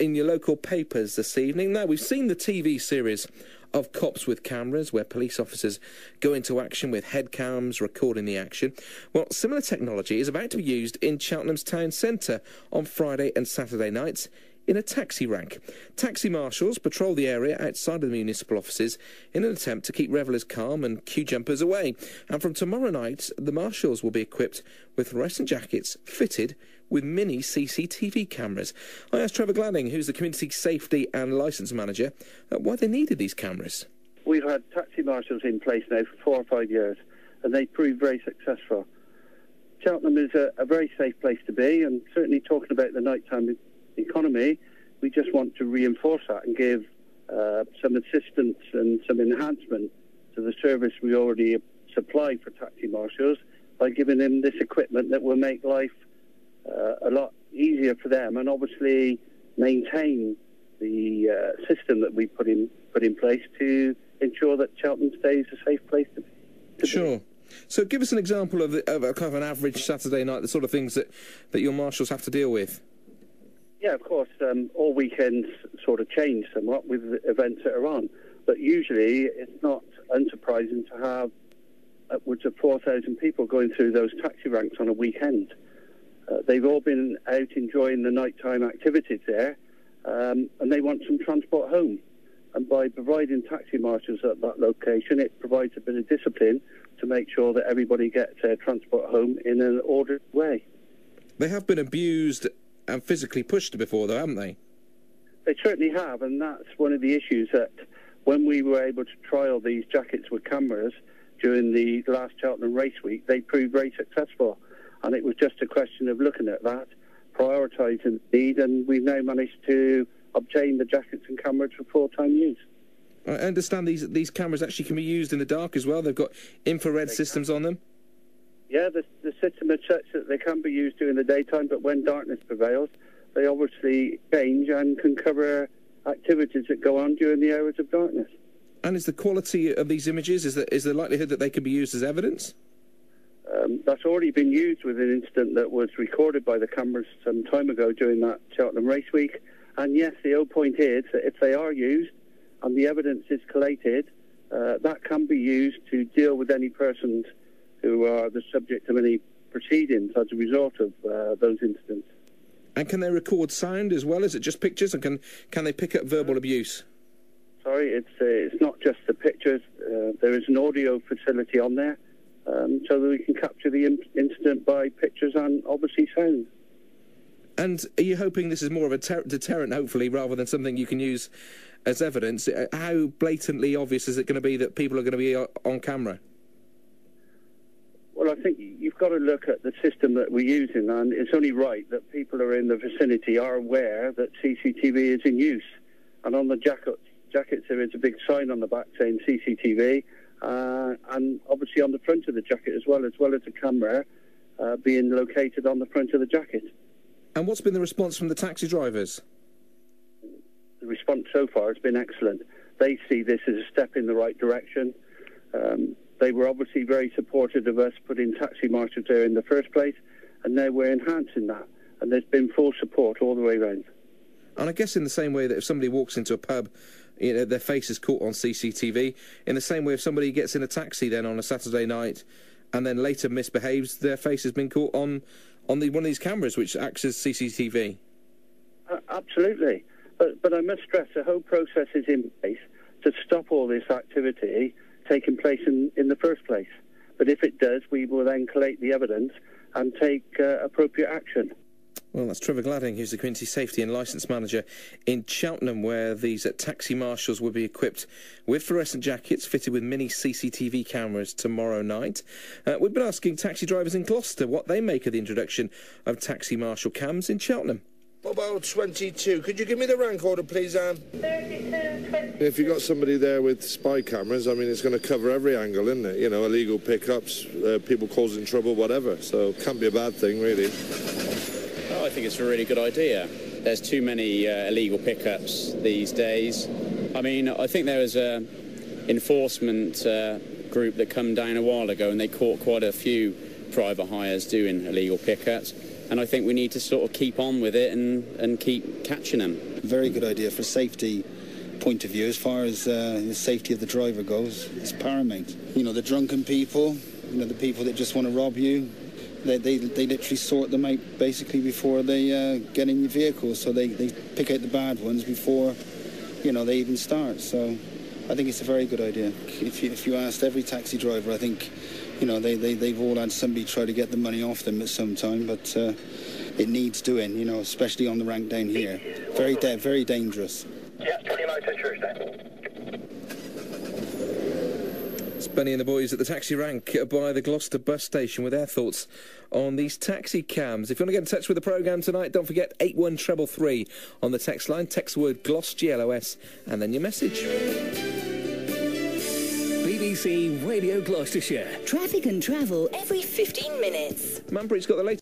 in your local papers this evening. Now, we've seen the TV series of Cops with Cameras, where police officers go into action with head cams recording the action. Well, similar technology is about to be used in Cheltenham's town centre on Friday and Saturday nights in a taxi rank. Taxi Marshals patrol the area outside of the municipal offices in an attempt to keep revellers calm and queue jumpers away. And from tomorrow night, the Marshals will be equipped with fluorescent jackets fitted with mini CCTV cameras. I asked Trevor Gladding, who's the Community Safety and Licence Manager, why they needed these cameras. We've had Taxi Marshals in place now for 4 or 5 years, and they proved very successful. Cheltenham is a very safe place to be, and certainly talking about the nighttime economy, we just want to reinforce that and give some assistance and some enhancement to the service we already supply for Taxi Marshals by giving them this equipment that will make life a lot easier for them, and obviously maintain the system that we put in place to ensure that Cheltenham stays a safe place to be. Sure. So give us an example of a kind of an average Saturday night, the sort of things that your marshals have to deal with. Yeah, of course, all weekends sort of change somewhat with the events that are on, but usually it's not unsurprising to have upwards of 4,000 people going through those taxi ranks on a weekend. They've all been out enjoying the nighttime activities there, and they want some transport home. And by providing taxi marshals at that location, it provides a bit of discipline to make sure that everybody gets their transport home in an ordered way. They have been abused and physically pushed before, though, haven't they? They certainly have, and that's one of the issues that when we were able to trial these jackets with cameras during the last Cheltenham Race week, they proved very successful. And it was just a question of looking at that, prioritising the need, and we've now managed to obtain the jackets and cameras for full-time use. I understand these cameras actually can be used in the dark as well. They've got infrared systems on them. Yeah, the system is such that they can be used during the daytime, but when darkness prevails, they obviously change and can cover activities that go on during the hours of darkness. And is the quality of these images, is the likelihood that they can be used as evidence? That's already been used with an incident that was recorded by the cameras some time ago during that Cheltenham Race week. And yes, the whole point is that if they are used and the evidence is collated, that can be used to deal with any persons who are the subject of any proceedings as a result of those incidents. And can they record sound as well? Is it just pictures? And can they pick up verbal abuse? Sorry, it's not just the pictures. There is an audio facility on there, so that we can capture the incident by pictures and obviously sound. And are you hoping this is more of a deterrent, hopefully, rather than something you can use as evidence? How blatantly obvious is it going to be that people are going to be on camera? Well, I think you've got to look at the system that we're using, and it's only right that people who are in the vicinity are aware that CCTV is in use. And on the jackets there is a big sign on the back saying CCTV, and obviously on the front of the jacket as well as a camera being located on the front of the jacket. And what's been the response from the taxi drivers? The response so far has been excellent. They see this as a step in the right direction. They were obviously very supportive of us putting taxi marshals there in the first place, and now we're enhancing that. And there's been full support all the way around. And I guess in the same way that if somebody walks into a pub, you know, their face is caught on CCTV, in the same way if somebody gets in a taxi then on a Saturday night and then later misbehaves, their face has been caught on one of these cameras which acts as CCTV. Absolutely. But I must stress the whole process is in place to stop all this activity taking place in the first place. But if it does, we will then collate the evidence and take appropriate action. Well, that's Trevor Gladding, who's the Community Safety and Licence Manager in Cheltenham, where these taxi marshals will be equipped with fluorescent jackets fitted with mini CCTV cameras tomorrow night. We've been asking taxi drivers in Gloucester what they make of the introduction of taxi marshal cams in Cheltenham. Mobile 22. Could you give me the rank order, please, Anne? 3220. If you've got somebody there with spy cameras, I mean, it's going to cover every angle, isn't it? You know, illegal pickups, people causing trouble, whatever. So it can't be a bad thing, really. I think it's a really good idea. There's too many illegal pickups these days. I mean, I think there was an enforcement group that come down a while ago and they caught quite a few private hires doing illegal pickups. And I think we need to sort of keep on with it and keep catching them. very good idea for safety point of view. As far as the safety of the driver goes, it's paramount. You know, the drunken people, you know, the people that just want to rob you, they literally sort them out basically before they get in your vehicle. So they pick out the bad ones before, you know, they even start. So I think it's a very good idea. If you asked every taxi driver, I think, you know, they've all had somebody try to get the money off them at some time, but it needs doing, you know, especially on the rank down here. Very dangerous. Yeah, 29 Tuesday. It's Benny and the boys at the taxi rank by the Gloucester bus station with their thoughts on these taxi cams. If you want to get in touch with the programme tonight, don't forget 81333 on the text line. Text the word GLOS, GLOS, and then your message. BBC Radio Gloucestershire. Traffic and travel every 15 minutes. Manbury's got the latest.